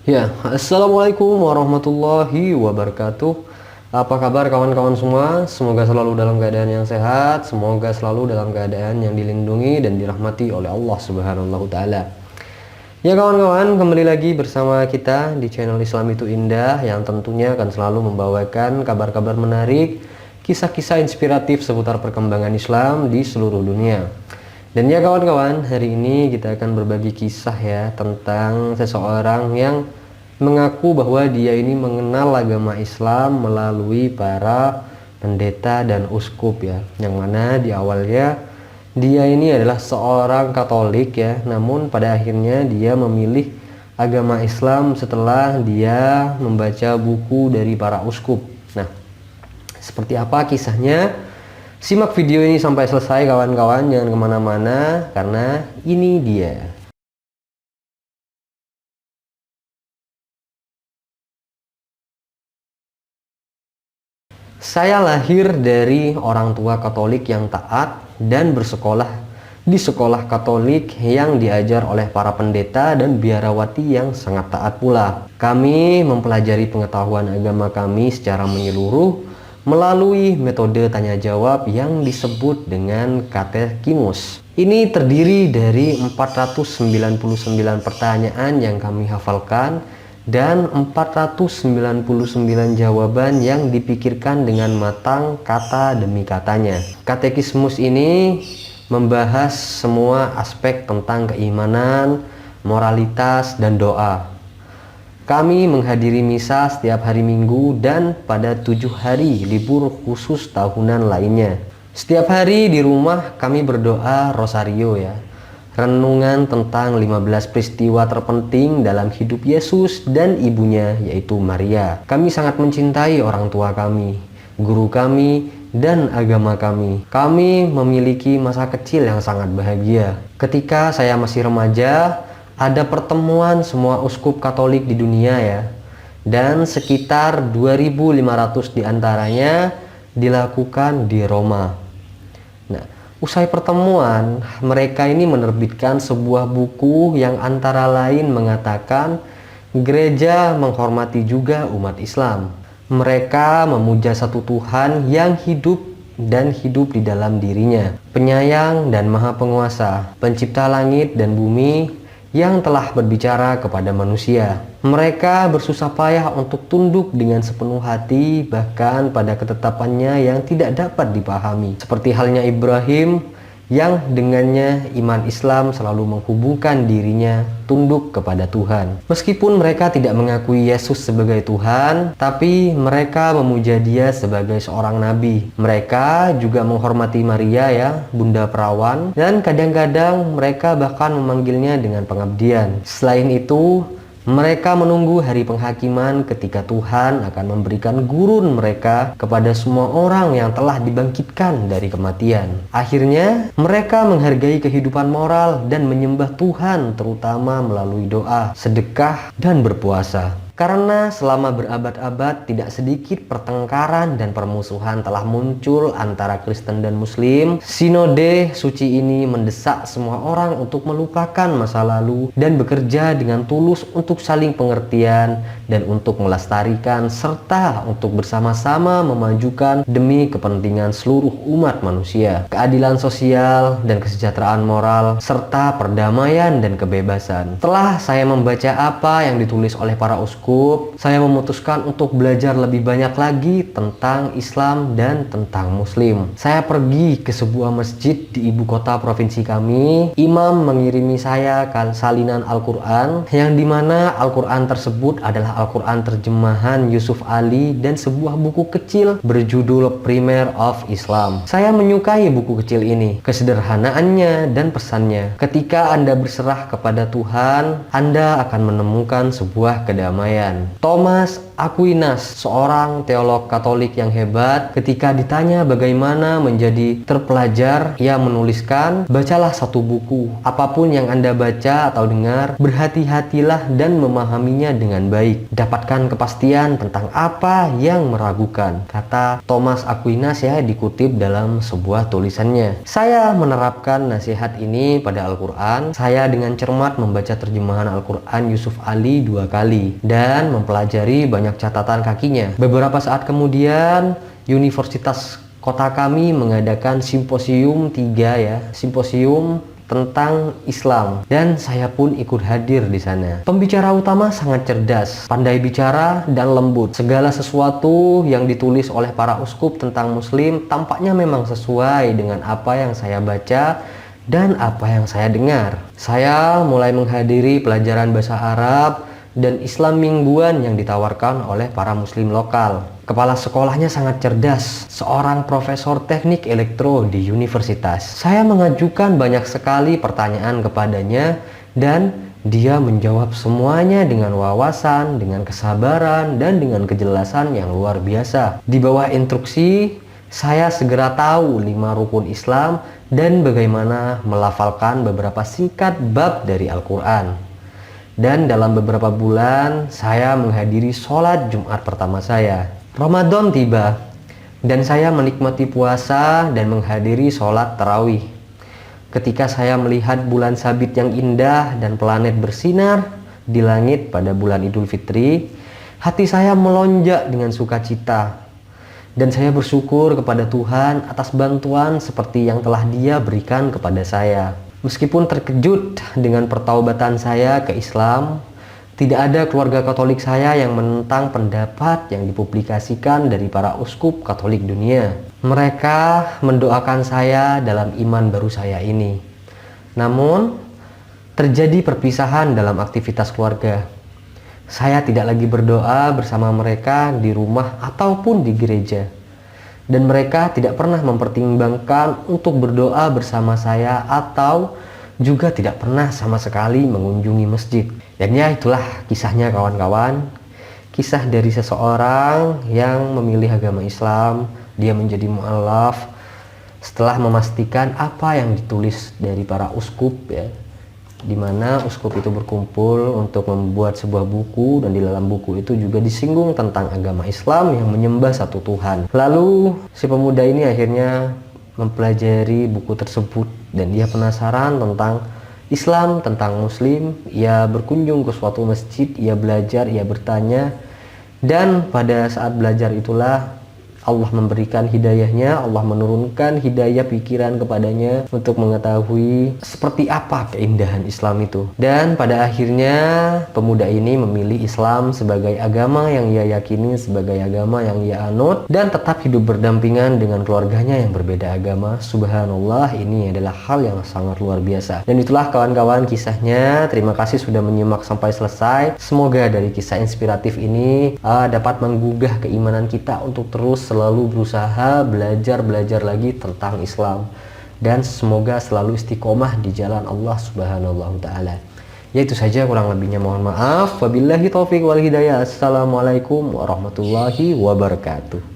Ya, assalamualaikum warahmatullahi wabarakatuh. Apa kabar kawan-kawan semua? Semoga selalu dalam keadaan yang sehat, semoga selalu dalam keadaan yang dilindungi dan dirahmati oleh Allah Subhanahu wa Ta'ala. Ya kawan-kawan, kembali lagi bersama kita di channel Islam Itu Indah yang tentunya akan selalu membawakan kabar-kabar menarik, kisah-kisah inspiratif seputar perkembangan Islam di seluruh dunia. Dan ya kawan-kawan, hari ini kita akan berbagi kisah ya tentang seseorang yang mengaku bahwa dia ini mengenal agama Islam melalui para pendeta dan uskup ya. Yang mana di awalnya dia ini adalah seorang Katolik ya, namun pada akhirnya dia memilih agama Islam setelah dia membaca buku dari para uskup. Nah, seperti apa kisahnya? Simak video ini sampai selesai kawan-kawan, jangan kemana-mana karena ini dia. Saya lahir dari orang tua Katolik yang taat dan bersekolah di sekolah Katolik yang diajar oleh para pendeta dan biarawati yang sangat taat pula. Kami mempelajari pengetahuan agama kami secara menyeluruh melalui metode tanya jawab yang disebut dengan katekimus. Ini terdiri dari 499 pertanyaan yang kami hafalkan dan 499 jawaban yang dipikirkan dengan matang kata demi katanya. Katekismus ini membahas semua aspek tentang keimanan, moralitas, dan doa. Kami menghadiri misa setiap hari Minggu dan pada 7 hari libur khusus tahunan lainnya. Setiap hari di rumah kami berdoa rosario ya. Renungan tentang 15 peristiwa terpenting dalam hidup Yesus dan ibunya yaitu Maria. Kami sangat mencintai orang tua kami, guru kami, dan agama kami. Kami memiliki masa kecil yang sangat bahagia. Ketika saya masih remaja, ada pertemuan semua uskup Katolik di dunia ya, dan sekitar 2.500 diantaranya dilakukan di Roma. Nah, usai pertemuan mereka ini menerbitkan sebuah buku yang antara lain mengatakan gereja menghormati juga umat Islam. Mereka memuja satu Tuhan yang hidup dan hidup di dalam dirinya, penyayang dan maha penguasa, pencipta langit dan bumi, yang telah berbicara kepada manusia. Mereka bersusah payah untuk tunduk dengan sepenuh hati, bahkan pada ketetapannya yang tidak dapat dipahami. Seperti halnya Ibrahim, yang dengannya iman Islam selalu menghubungkan dirinya tunduk kepada Tuhan. Meskipun mereka tidak mengakui Yesus sebagai Tuhan, tapi mereka memuja Dia sebagai seorang nabi. Mereka juga menghormati Maria ya, Bunda Perawan, dan kadang-kadang mereka bahkan memanggilnya dengan pengabdian. Selain itu, mereka menunggu hari penghakiman ketika Tuhan akan memberikan gurun mereka kepada semua orang yang telah dibangkitkan dari kematian. Akhirnya, mereka menghargai kehidupan moral dan menyembah Tuhan terutama melalui doa, sedekah, dan berpuasa. Karena selama berabad-abad tidak sedikit pertengkaran dan permusuhan telah muncul antara Kristen dan Muslim, sinode suci ini mendesak semua orang untuk melupakan masa lalu dan bekerja dengan tulus untuk saling pengertian dan untuk melestarikan serta untuk bersama-sama memajukan demi kepentingan seluruh umat manusia, keadilan sosial dan kesejahteraan moral, serta perdamaian dan kebebasan. Setelah saya membaca apa yang ditulis oleh para uskup, saya memutuskan untuk belajar lebih banyak lagi tentang Islam dan tentang Muslim. Saya pergi ke sebuah masjid di ibu kota provinsi kami. Imam mengirimi saya salinan Al-Quran, yang dimana Al-Quran tersebut adalah Al-Quran terjemahan Yusuf Ali dan sebuah buku kecil berjudul Primer of Islam. Saya menyukai buku kecil ini, kesederhanaannya dan pesannya. Ketika Anda berserah kepada Tuhan, Anda akan menemukan sebuah kedamaian. Thomas Aquinas, seorang teolog Katolik yang hebat, ketika ditanya bagaimana menjadi terpelajar, ia menuliskan, bacalah satu buku, apapun yang Anda baca atau dengar, berhati-hatilah dan memahaminya dengan baik. Dapatkan kepastian tentang apa yang meragukan. Kata Thomas Aquinas ya, dikutip dalam sebuah tulisannya. Saya menerapkan nasihat ini pada Al-Quran. Saya dengan cermat membaca terjemahan Al-Quran Yusuf Ali 2 kali dan mempelajari banyak catatan kakinya. Beberapa saat kemudian Universitas kota kami mengadakan simposium 3 ya, simposium tentang Islam, dan saya pun ikut hadir di sana. Pembicara utama sangat cerdas, pandai bicara dan lembut. Segala sesuatu yang ditulis oleh para uskup tentang Muslim tampaknya memang sesuai dengan apa yang saya baca dan apa yang saya dengar. Saya mulai menghadiri pelajaran bahasa Arab dan Islam mingguan yang ditawarkan oleh para Muslim lokal. Kepala sekolahnya sangat cerdas, seorang profesor teknik elektro di universitas. Saya mengajukan banyak sekali pertanyaan kepadanya dan dia menjawab semuanya dengan wawasan, dengan kesabaran, dan dengan kejelasan yang luar biasa. Di bawah instruksi, saya segera tahu 5 rukun Islam dan bagaimana melafalkan beberapa singkat bab dari Al-Quran. Dan dalam beberapa bulan, saya menghadiri sholat Jumat pertama saya. Ramadan tiba, dan saya menikmati puasa dan menghadiri sholat tarawih. Ketika saya melihat bulan sabit yang indah dan planet bersinar di langit pada bulan Idul Fitri, hati saya melonjak dengan sukacita. Dan saya bersyukur kepada Tuhan atas bantuan seperti yang telah Dia berikan kepada saya. Meskipun terkejut dengan pertaubatan saya ke Islam, tidak ada keluarga Katolik saya yang menentang pendapat yang dipublikasikan dari para uskup Katolik dunia. Mereka mendoakan saya dalam iman baru saya ini. Namun, terjadi perpisahan dalam aktivitas keluarga. Saya tidak lagi berdoa bersama mereka di rumah ataupun di gereja. Dan mereka tidak pernah mempertimbangkan untuk berdoa bersama saya atau juga tidak pernah sama sekali mengunjungi masjid. Dan ya, itulah kisahnya kawan-kawan. Kisah dari seseorang yang memilih agama Islam, dia menjadi mu'alaf setelah memastikan apa yang ditulis dari para uskup ya, dimana uskup itu berkumpul untuk membuat sebuah buku, dan di dalam buku itu juga disinggung tentang agama Islam yang menyembah satu Tuhan. Lalu si pemuda ini akhirnya mempelajari buku tersebut dan dia penasaran tentang Islam, tentang Muslim. Ia berkunjung ke suatu masjid, ia belajar, ia bertanya, dan pada saat belajar itulah Allah memberikan hidayahnya, Allah menurunkan hidayah pikiran kepadanya untuk mengetahui seperti apa keindahan Islam itu. Dan pada akhirnya pemuda ini memilih Islam sebagai agama yang ia yakini, sebagai agama yang ia anut, dan tetap hidup berdampingan dengan keluarganya yang berbeda agama. Subhanallah, ini adalah hal yang sangat luar biasa. Dan itulah kawan-kawan kisahnya. Terima kasih sudah menyimak sampai selesai. Semoga dari kisah inspiratif ini dapat menggugah keimanan kita untuk terus selalu berusaha belajar lagi tentang Islam, dan semoga selalu istiqomah di jalan Allah Subhanahu wa taala. Ya, itu saja, kurang lebihnya mohon maaf. Wabillahi taufiq wal hidayah. Assalamualaikum warahmatullahi wabarakatuh.